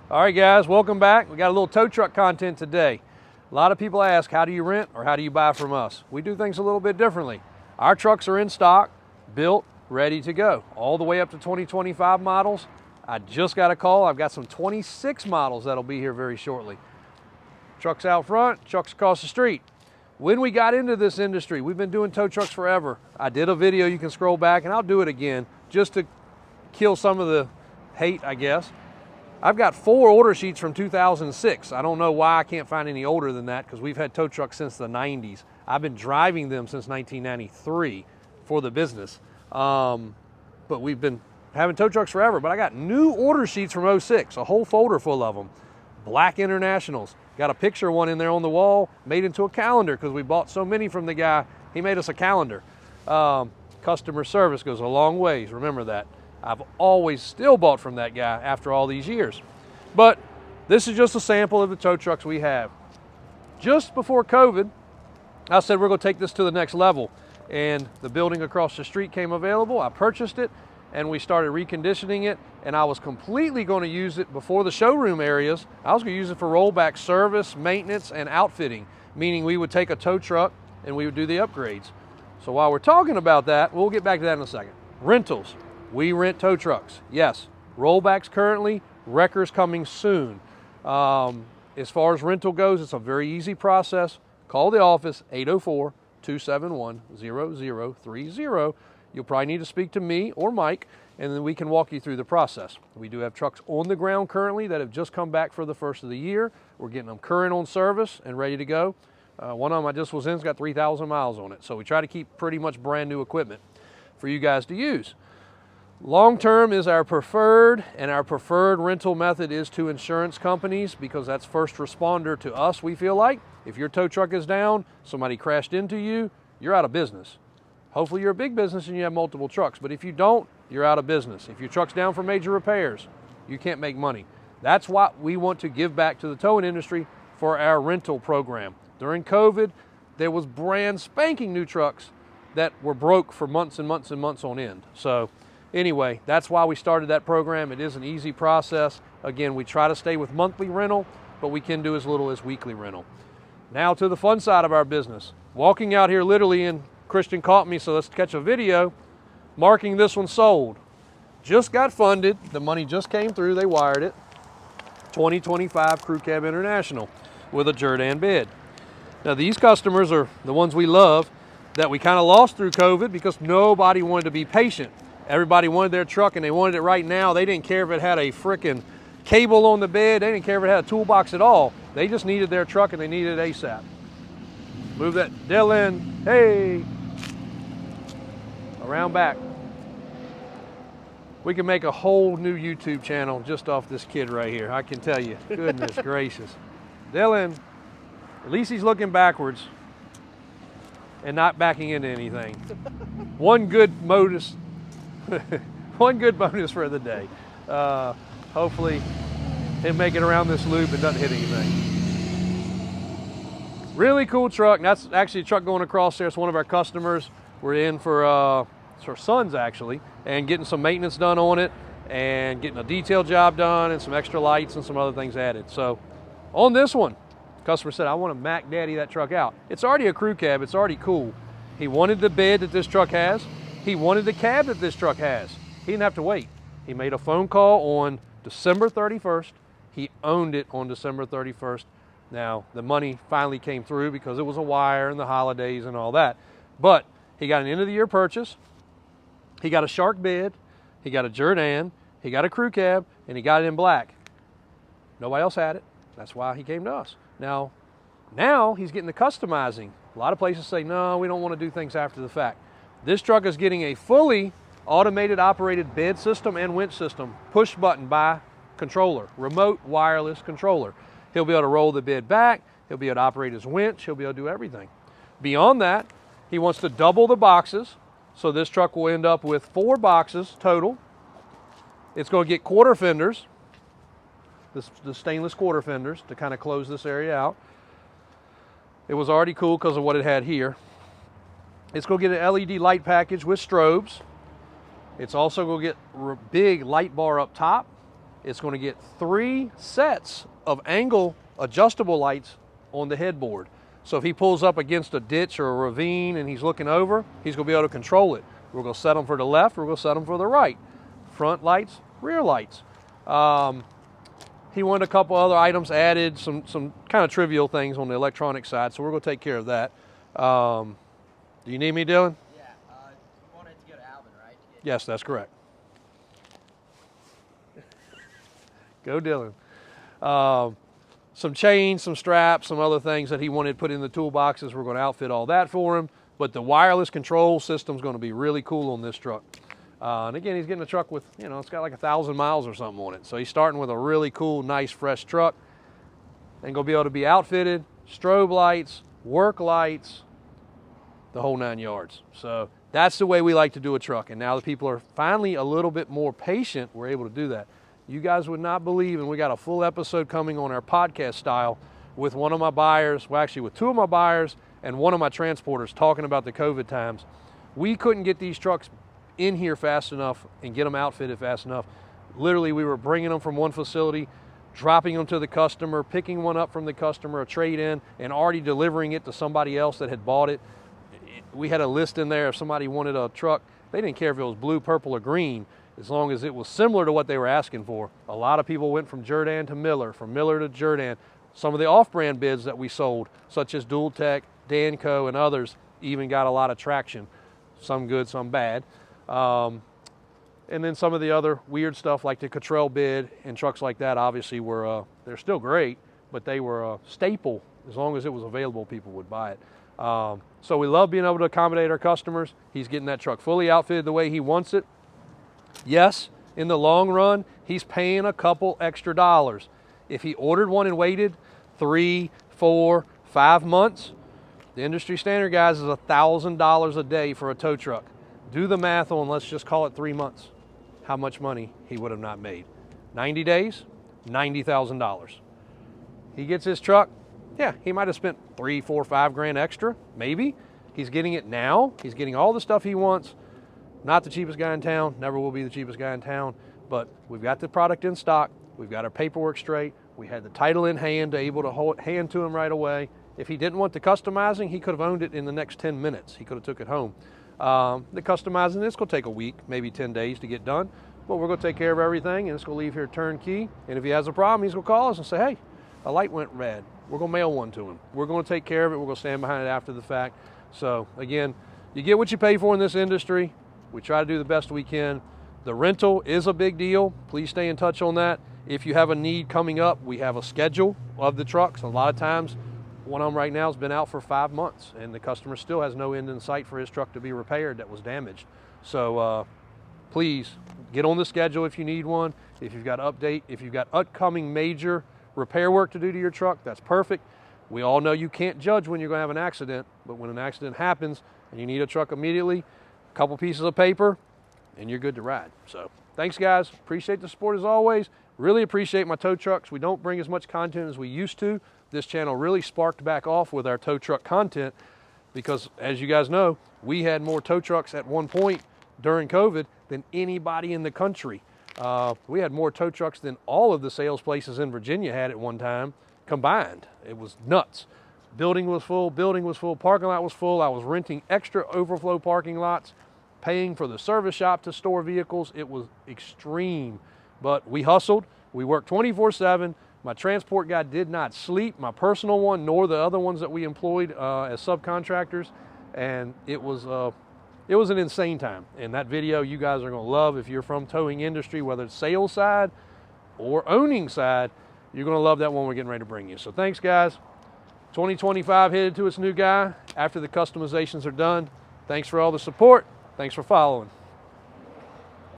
All right, guys, welcome back. We got a little tow truck content today. A lot of people ask, how do you rent or how do you buy from us? We do things a little bit differently. Our trucks are in stock, built, ready to go, all the way up to 2025 models. I just got a call. I've got some 26 models that'll be here very shortly. Trucks out front, trucks across the street. When we got into this industry, we've been doing tow trucks forever. I did a video, you can scroll back, and I'll do it again just to kill some of the hate, I guess. I've got 4 order sheets from 2006. I don't know why I can't find any older than that because we've had tow trucks since the 90s. I've been driving them since 1993 for the business. But we've been having tow trucks forever. But I got new order sheets from 06, a whole folder full of them. Black Internationals. Got a picture of one in there on the wall, made into a calendar because we bought so many from the guy. He made us a calendar. Customer service goes a long ways, remember that. I've always still bought from that guy after all these years. But this is just a sample of the tow trucks we have. Just before COVID, I said we're going to take this to the next level. And the building across the street came available. I purchased it and we started reconditioning it. And I was completely going to use it before the showroom areas. I was going to use it for rollback service, maintenance, and outfitting. Meaning we would take a tow truck and we would do the upgrades. So while we're talking about that, we'll get back to that in a second. Rentals. We rent tow trucks. Yes, rollbacks currently, wreckers coming soon. As far as rental goes, it's a very easy process. Call the office, 804-271-0030. You'll probably need to speak to me or Mike, and then we can walk you through the process. We do have trucks on the ground currently that have just come back for the first of the year. We're getting them current on service and ready to go. One of them I just was in's got 3,000 miles on it. So we try to keep pretty much brand new equipment for you guys to use. Long-term is our preferred, and our preferred rental method is to insurance companies because that's first responder to us, we feel like. If your tow truck is down, somebody crashed into you, you're out of business. Hopefully you're a big business and you have multiple trucks, but if you don't, you're out of business. If your truck's down for major repairs, you can't make money. That's what we want to give back to the towing industry for our rental program. During COVID, there was brand spanking new trucks that were broke for months and months and months on end. So anyway, that's why we started that program. It is an easy process. Again, we try to stay with monthly rental, but we can do as little as weekly rental. Now to the fun side of our business. Walking out here literally, and Christian caught me, so let's catch a video, marking this one sold. Just got funded. The money just came through. They wired it. 2025 Crew Cab International with a Jordan bed. Now these customers are the ones we love that we kind of lost through COVID because nobody wanted to be patient. Everybody wanted their truck and they wanted it right now. They didn't care if it had a frickin' cable on the bed. They didn't care if it had a toolbox at all. They just needed their truck and they needed it ASAP. Move that Dylan, hey. Around back. We can make a whole new YouTube channel just off this kid right here. I can tell you, goodness gracious. Dylan, at least he's looking backwards and not backing into anything. One good bonus for the day. Hopefully he'll make it around this loop and doesn't hit anything. Really cool truck. And that's actually a truck going across there. It's one of our customers. We're in for it's her son's actually, and getting some maintenance done on it and getting a detail job done and some extra lights and some other things added. So on this one, customer said, I want to Mac Daddy that truck out. It's already a crew cab. It's already cool. He wanted the bed that this truck has. He wanted the cab that this truck has. He didn't have to wait. He made a phone call on December 31st. He owned it on December 31st. Now, the money finally came through because it was a wire and the holidays and all that. But he got an end of the year purchase. He got a shark bed. He got a Jordan. He got a crew cab, and he got it in black. Nobody else had it. That's why he came to us. Now he's getting the customizing. A lot of places say, no, we don't want to do things after the fact. This truck is getting a fully automated operated bed system and winch system, push button by controller, remote wireless controller. He'll be able to roll the bed back. He'll be able to operate his winch. He'll be able to do everything. Beyond that, he wants to double the boxes. So this truck will end up with 4 boxes total. It's going to get quarter fenders, the stainless quarter fenders to kind of close this area out. It was already cool because of what it had here. It's going to get an LED light package with strobes. It's also going to get a big light bar up top. It's going to get 3 sets of angle adjustable lights on the headboard. So if he pulls up against a ditch or a ravine and he's looking over, he's going to be able to control it. We're going to set them for the left, we're going to set them for the right. Front lights, rear lights. He wanted a couple other items added, some kind of trivial things on the electronic side, so we're going to take care of that. Do you need me, Dylan? Yeah, you wanted to go to Alvin, right? Yes, that's correct. Go Dylan. Some chains, some straps, some other things that he wanted put in the toolboxes. We're going to outfit all that for him. But the wireless control system is going to be really cool on this truck. And again, he's getting a truck with, you know, it's got like 1,000 miles or something on it. So he's starting with a really cool, nice, fresh truck. And going to be able to be outfitted, strobe lights, work lights, the whole 9 yards. So that's the way we like to do a truck. And now the people are finally a little bit more patient. We're able to do that. You guys would not believe, and we got a full episode coming on our podcast style with one of my buyers, well actually with 2 of my buyers and one of my transporters talking about the COVID times. We couldn't get these trucks in here fast enough and get them outfitted fast enough. Literally, we were bringing them from one facility, dropping them to the customer, picking one up from the customer, a trade-in, and already delivering it to somebody else that had bought it. We had a list in there if somebody wanted a truck. They didn't care if it was blue, purple, or green, as long as it was similar to what they were asking for. A lot of people went from Jerdan to Miller, from Miller to Jerdan. Some of the off-brand bids that we sold, such as Dual Tech, Danco, and others, even got a lot of traction. Some good, some bad. And then some of the other weird stuff like the Cottrell bid and trucks like that obviously were, they're still great, but they were a staple. As long as it was available, people would buy it. So we love being able to accommodate our customers. He's getting that truck fully outfitted the way he wants it. Yes, in the long run, he's paying a couple extra dollars. If he ordered one and waited 3, 4, 5 months, the industry standard, guys, is $1,000 a day for a tow truck. Do the math on, let's just call it 3 months. How much money he would have not made. 90 days, $90,000. He gets his truck, yeah, he might have spent 3, 4, 5 grand extra, maybe. He's getting it now. He's getting all the stuff he wants. Not the cheapest guy in town, never will be the cheapest guy in town, but we've got the product in stock. We've got our paperwork straight. We had the title in hand to able to hand to him right away. If he didn't want the customizing, he could have owned it in the next 10 minutes. He could have took it home. The customizing, this will take a week, maybe 10 days to get done, but we're going to take care of everything, and it's going to leave here turnkey. And if he has a problem, he's going to call us and say, hey, a light went red. We're going to mail one to him. We're going to take care of it. We're going to stand behind it after the fact. So again, you get what you pay for in this industry. We try to do the best we can. The rental is a big deal. Please stay in touch on that. If you have a need coming up, we have a schedule of the trucks. A lot of times, one of them right now has been out for 5 months, and the customer still has no end in sight for his truck to be repaired that was damaged. So please get on the schedule if you need one. If you've got upcoming major repair work to do to your truck, that's perfect. We all know you can't judge when you're going to have an accident, but when an accident happens and you need a truck immediately, a couple pieces of paper, and you're good to ride. So thanks, guys. Appreciate the support as always. Really appreciate my tow trucks. We don't bring as much content as we used to. This channel really sparked back off with our tow truck content because, as you guys know, we had more tow trucks at one point during COVID than anybody in the country. We had more tow trucks than all of the sales places in Virginia had at one time combined. It was nuts. Building was full, parking lot was full. I was renting extra overflow parking lots, paying for the service shop to store vehicles. It was extreme, but we hustled. We worked 24/7. My transport guy did not sleep, my personal one, nor the other ones that we employed as subcontractors. And it was an insane time. And that video you guys are gonna love if you're from towing industry, whether it's sales side or owning side, you're gonna love that one we're getting ready to bring you. So thanks, guys. 2025 headed to its new guy after the customizations are done. Thanks for all the support. Thanks for following.